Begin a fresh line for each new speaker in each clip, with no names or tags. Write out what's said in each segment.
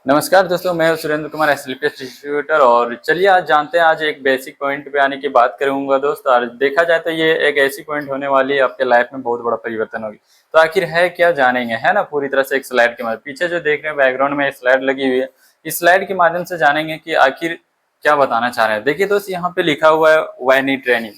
नमस्कार दोस्तों, मैं हूं सुरेंद्र कुमार एसएलपीएस डिस्ट्रीब्यूटर। और चलिए आज जानते हैं, आज एक बेसिक पॉइंट पे आने की बात करूंगा दोस्त। और देखा जाए तो ये एक ऐसी पॉइंट होने वाली है आपके लाइफ में बहुत बड़ा परिवर्तन होगी। तो आखिर है क्या, जानेंगे, है ना, पूरी तरह से एक स्लाइड के माध्यम। पीछे जो देख रहे हैं बैकग्राउंड में स्लाइड लगी हुई है, इस स्लाइड के माध्यम से जानेंगे कि आखिर क्या बताना चाह रहे हैं। देखिए दोस्त, यहाँ पे लिखा हुआ है व्हाई नीड ट्रेनिंग।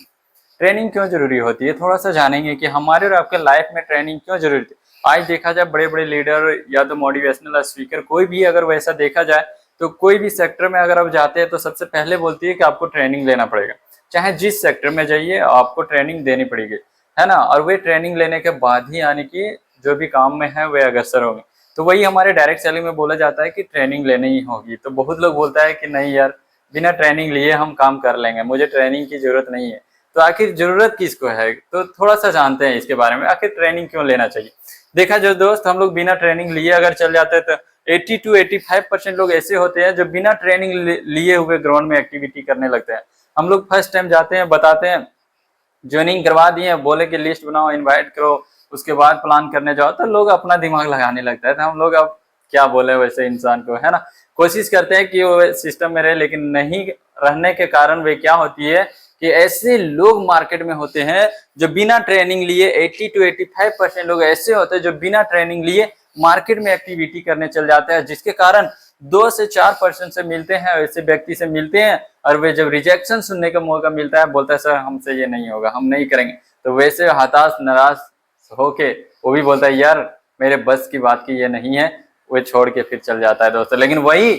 ट्रेनिंग क्यों जरूरी होती है, थोड़ा सा जानेंगे कि हमारे और आपके लाइफ में ट्रेनिंग क्यों जरूरी थी। आज देखा जाए बड़े बड़े लीडर या तो मोटिवेशनल स्पीकर, कोई भी अगर वैसा देखा जाए तो कोई भी सेक्टर में अगर आप जाते हैं तो सबसे पहले बोलती है कि आपको ट्रेनिंग लेना पड़ेगा। चाहे जिस सेक्टर में जाइए आपको ट्रेनिंग देनी पड़ेगी, है ना। और वे ट्रेनिंग लेने के बाद ही यानी कि जो भी काम में है वे अग्रसर होंगे। तो वही हमारे डायरेक्ट सेलिंग में बोला जाता है कि ट्रेनिंग लेनी ही होगी। तो बहुत लोग बोलता है कि नहीं यार, बिना ट्रेनिंग लिए हम काम कर लेंगे, मुझे ट्रेनिंग की जरूरत नहीं है। तो आखिर जरूरत किसको है, तो थोड़ा सा जानते हैं इसके बारे में, आखिर ट्रेनिंग क्यों लेना चाहिए। देखा जो दोस्त, हम लोग बिना ट्रेनिंग लिए अगर चल जाते हैं तो 80 to 85% लोग ऐसे होते हैं जो बिना ट्रेनिंग लिए हुए ग्राउंड में एक्टिविटी करने लगते हैं। हम लोग फर्स्ट टाइम जाते हैं, बताते हैं, ज्वाइनिंग करवा दिए, बोले कि लिस्ट बनाओ, इनवाइट करो, उसके बाद प्लान करने जाओ तो लोग अपना दिमाग लगाने लगता है। तो हम लोग अब क्या बोले वैसे इंसान को, है ना। कोशिश करते हैं कि वो सिस्टम में रहे, लेकिन नहीं रहने के कारण वे क्या होती है कि ऐसे लोग मार्केट में होते हैं जो बिना ट्रेनिंग लिए 80 to 85% लोग ऐसे होते हैं जो बिना ट्रेनिंग लिए मार्केट में एक्टिविटी करने चल जाते हैं, जिसके कारण 2 से 4% से मिलते हैं, ऐसे व्यक्ति से मिलते हैं, और वे जब रिजेक्शन सुनने का मौका मिलता है बोलता है सर हमसे ये नहीं होगा, हम नहीं करेंगे। तो वैसे हताश निराश होके वो भी बोलता है यार मेरे बस की बात की ये नहीं है, वो छोड़ के फिर चल जाता है दोस्तों। लेकिन वही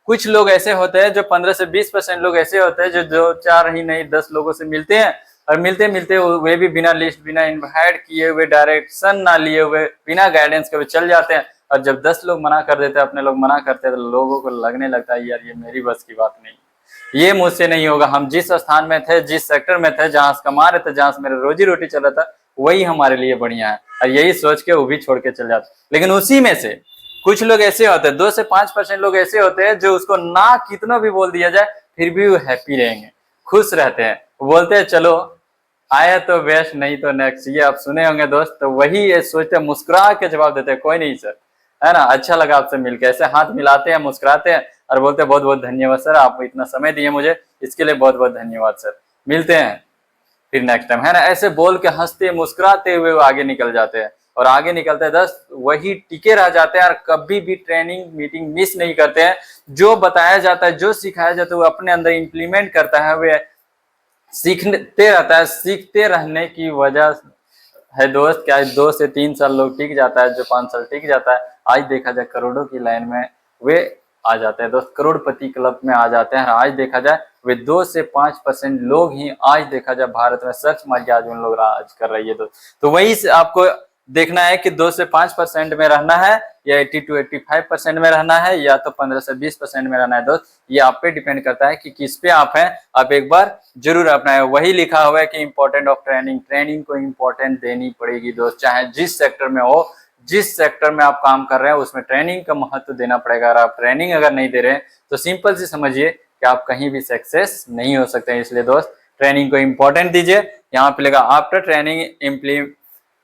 कुछ लोग ऐसे होते हैं जो 15 से 20% लोग ऐसे होते हैं जो 2 4 ही नहीं 10 लोगों से मिलते हैं, और मिलते मिलते वे भी बिना लिस्ट, बिना इनवाइट किए हुए, डायरेक्शन ना लिए हुए, बिना गाइडेंस के चल जाते हैं। और जब 10 लोग मना कर देते हैं, अपने लोग मना करते हैं, तो लोगों को लगने लगता है यार ये मेरी बस की बात नहीं, ये मुझसे नहीं होगा। हम जिस स्थान में थे, जिस सेक्टर में थे, जहां से कमा रहे थे, जहां से मेरा रोजी रोटी चल रहा था, वही हमारे लिए बढ़िया है। और यही सोच के वो भी छोड़ के चल जाते। लेकिन उसी में से कुछ लोग ऐसे होते हैं, 2 से 5% लोग ऐसे होते हैं जो उसको ना कितना भी बोल दिया जाए फिर भी वो हैप्पी रहेंगे, खुश रहते हैं, बोलते हैं चलो आया तो बेस्ट, नहीं तो नेक्स्ट। ये आप सुने होंगे दोस्त। तो वही ये सोचते हैं, मुस्कुरा के जवाब देते हैं कोई नहीं सर, है ना, अच्छा लगा आपसे मिलकर। ऐसे हाथ मिलाते हैं, मुस्कुराते हैं और बोलते हैं बहुत बहुत धन्यवाद सर, आप इतना समय दिए मुझे, इसके लिए बहुत बहुत धन्यवाद सर, मिलते हैं फिर नेक्स्ट टाइम, है ना। ऐसे बोल के हंसते मुस्कुराते हुए वो आगे निकल जाते हैं। और आगे निकलते हैं 10 वही टिके रह जाते हैं और कभी भी ट्रेनिंग मीटिंग मिस नहीं करते हैं। जो बताया जाता है, जो सिखाया जाता है, वो अपने अंदर इंप्लीमेंट करता है, वे सीखते रहता है। सीखते रहने की वजह है दोस्त क्या है, 2 से 3 साल लोग टिक जाता है, जो 5 साल टिक जाता है आज देखा जाए करोड़ों की लाइन में वे आ जाते हैं दोस्त, करोड़पति क्लब में आ जाते हैं। आज देखा जाए वे 2 से 5% लोग ही आज देखा जाए भारत में सर्च मारिए आज उन लोग राज कर रही है दोस्त। तो वही से आपको देखना है कि 2 से 5% में रहना है या 80 to 85% में रहना है या तो 15 से 20% में रहना है दोस्त। ये आप पे डिपेंड करता है कि किस पे आप हैं। आप एक बार जरूर अपनाएं। वही लिखा हुआ है कि इंपॉर्टेंट ऑफ ट्रेनिंग, ट्रेनिंग को इंपॉर्टेंट देनी पड़ेगी दोस्त, चाहे जिस सेक्टर में हो, जिस सेक्टर में आप काम कर रहे हैं उसमें ट्रेनिंग का महत्व देना पड़ेगा। और आप ट्रेनिंग अगर नहीं दे रहे हैं तो सिंपल सी समझिए कि आप कहीं भी सक्सेस नहीं हो सकते हैं। इसलिए दोस्त ट्रेनिंग को इंपॉर्टेंट दीजिए। यहाँ पे लगा आफ्टर ट्रेनिंग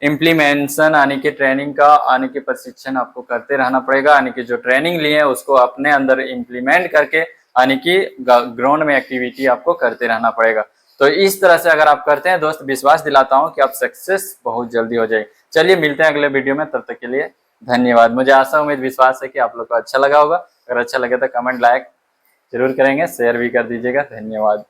इम्प्लीमेंशन, यानी कि ट्रेनिंग का आने के प्रशिक्षण आपको करते रहना पड़ेगा, यानी कि जो ट्रेनिंग लिए उसको अपने अंदर इम्प्लीमेंट करके यानी कि ग्राउंड में एक्टिविटी आपको करते रहना पड़ेगा। तो इस तरह से अगर आप करते हैं दोस्त, विश्वास दिलाता हूं कि आप सक्सेस बहुत जल्दी हो जाएगी। चलिए मिलते हैं अगले वीडियो में, तब तक के लिए धन्यवाद। मुझे आशा उम्मीद विश्वास है कि आप लोग को अच्छा लगा होगा। अगर अच्छा लगे तो कमेंट लाइक जरूर करेंगे, शेयर भी कर दीजिएगा। धन्यवाद।